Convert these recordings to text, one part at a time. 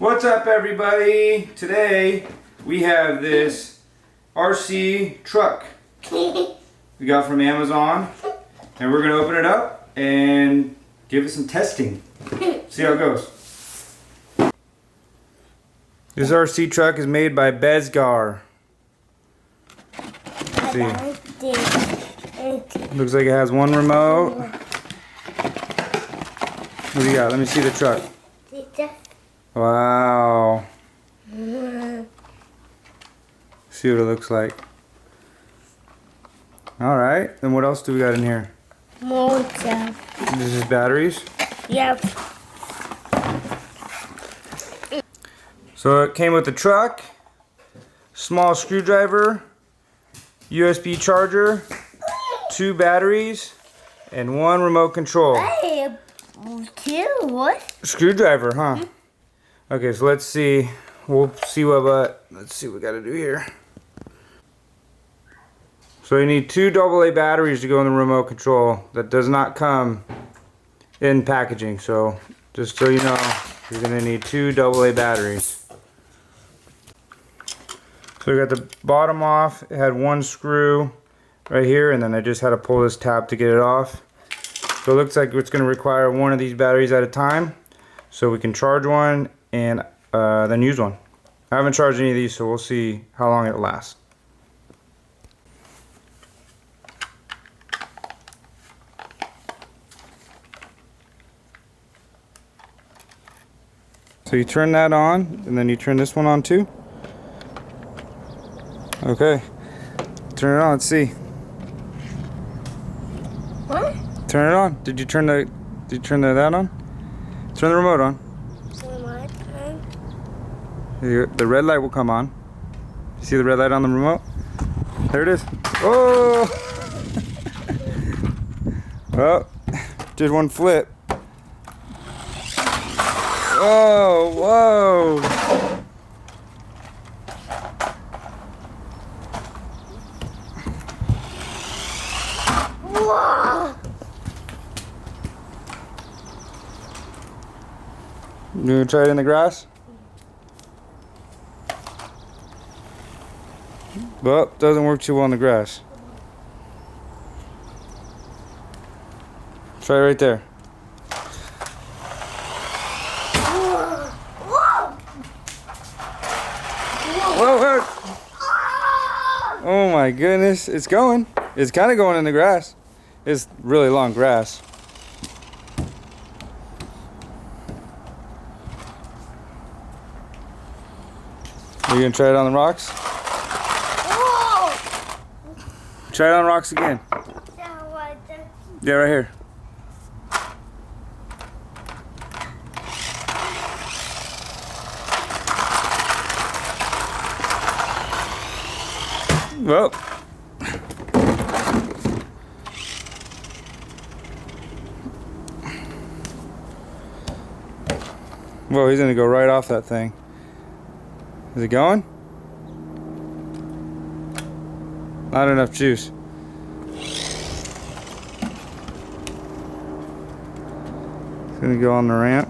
What's up, everybody? Today we have this RC truck we got from Amazon, and we're gonna open it up and give it some testing. See how it goes. This RC truck is made by BEZGAR. Let's see. Looks like it has one remote. What do you got? Let me see the truck. Wow. See what it looks like. Alright, and what else do we got in here? More stuff. This is batteries? Yep. So it came with the truck, small screwdriver, USB charger, 2 batteries, and 1 remote control. Hey, 2? What? Screwdriver, huh? Okay, so let's see. We'll see what we gotta do here. So you need 2 AA batteries to go in the remote control. That does not come in packaging, so just so you know, you're gonna need 2 AA batteries. So we got the bottom off. It had 1 screw right here, and then I just had to pull this tab to get it off. So it looks like it's gonna require 1 of these batteries at a time, so we can charge one and then use one. I haven't charged any of these, so we'll see how long it lasts. So you turn that on, and then you turn this one on too. Okay, turn it on. Let's see. What? Turn it on. Did you turn that on? Turn the remote on. The red light will come on. You see the red light on the remote? There it is. Oh! Well, did one flip. Oh, whoa! Whoa! You gonna try it in the grass? Well, doesn't work too well in the grass. Try it right there. Whoa! Whoa, whoa. Oh my goodness, it's going. It's kind of going in the grass. It's really long grass. Are you gonna try it on the rocks? Try it on rocks again. Yeah, right here. Well. Whoa, he's gonna go right off that thing. Is it going? Not enough juice. It's gonna go on the ramp.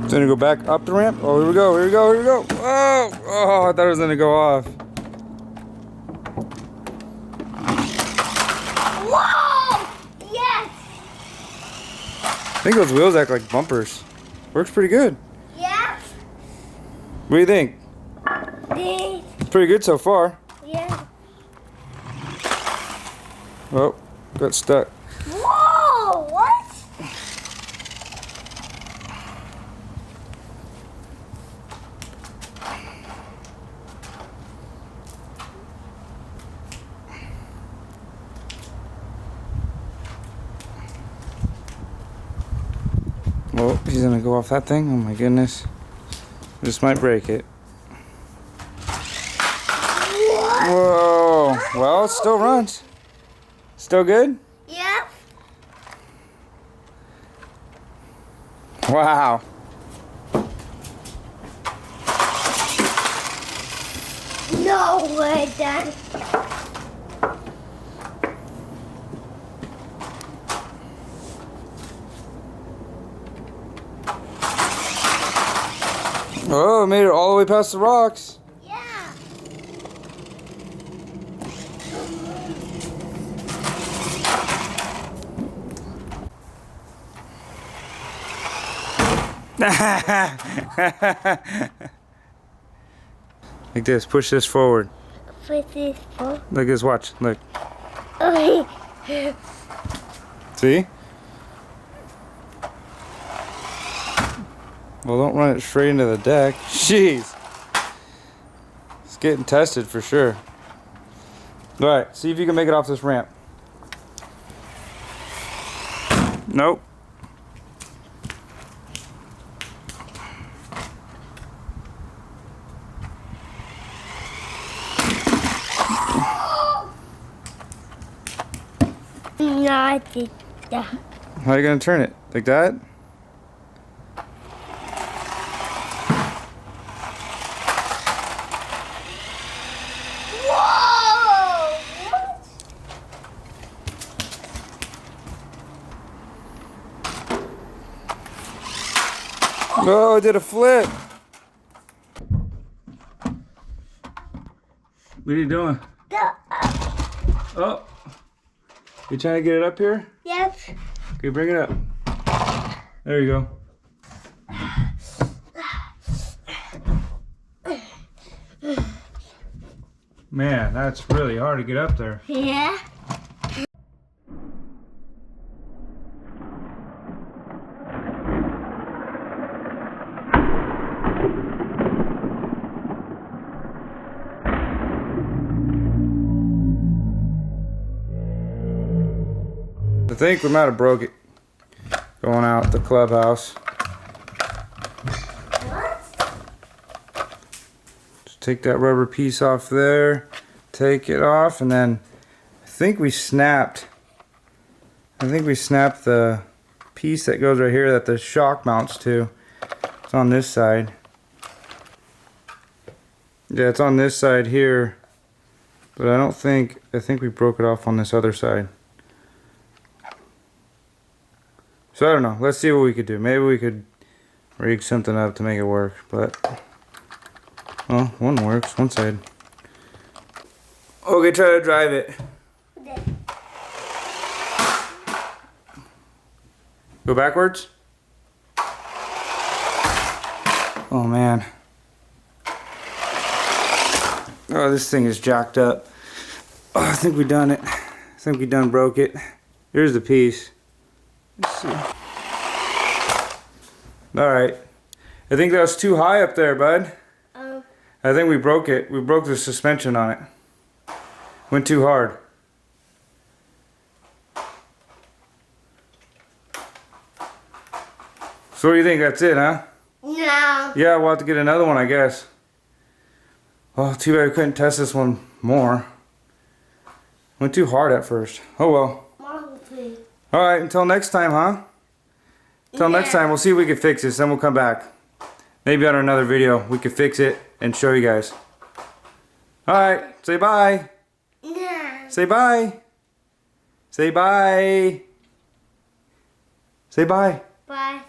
It's gonna go back up the ramp. Oh, here we go, here we go, here we go. Oh, oh, I thought it was gonna go off. Whoa! Yes! I think those wheels act like bumpers. Works pretty good. Yeah? What do you think? Pretty good so far. Yeah. Oh, got stuck. Whoa! What? Oh, he's gonna go off that thing. Oh my goodness. This might break it. Whoa. Well, it still runs. Still good? Yep. Wow. No way, Dad. Oh, made it all the way past the rocks. Yeah. Like this, push this forward. Put this for. Like this, watch, look. Okay. See? Well, don't run it straight into the deck. Jeez. It's getting tested for sure. Alright, see if you can make it off this ramp. Nope. No, I did that. How are you going to turn it? Like that? Whoa! What? Oh, I did a flip. What are you doing? Oh. You trying to get it up here? Yep. Okay, bring it up. There you go. Man, that's really hard to get up there. Yeah. I think we might have broke it going out the clubhouse. What? Just take that rubber piece off there, take it off, and then I think we snapped the piece that goes right here that the shock mounts to. It's on this side. Yeah, it's on this side here, but I think we broke it off on this other side. So I don't know. Let's see what we could do. Maybe we could rig something up to make it work. But, well, one works. One side. Okay, try to drive it. Go backwards? Oh, man. Oh, this thing is jacked up. Oh, I think we done it. I think we done broke it. Here's the piece. Let's see. Alright. I think that was too high up there, bud. I think we broke it. We broke the suspension on it. Went too hard. So what do you think? That's it, huh? No. Yeah, we'll have to get another one, I guess. Oh, too bad we couldn't test this one more. Went too hard at first. Oh well. Mom, please. Alright, until next time, huh? Until next time, we'll see if we can fix this, then we'll come back. Maybe on another video, we can fix it and show you guys. Alright, say bye. No. Say bye. Say bye. Say bye. Bye.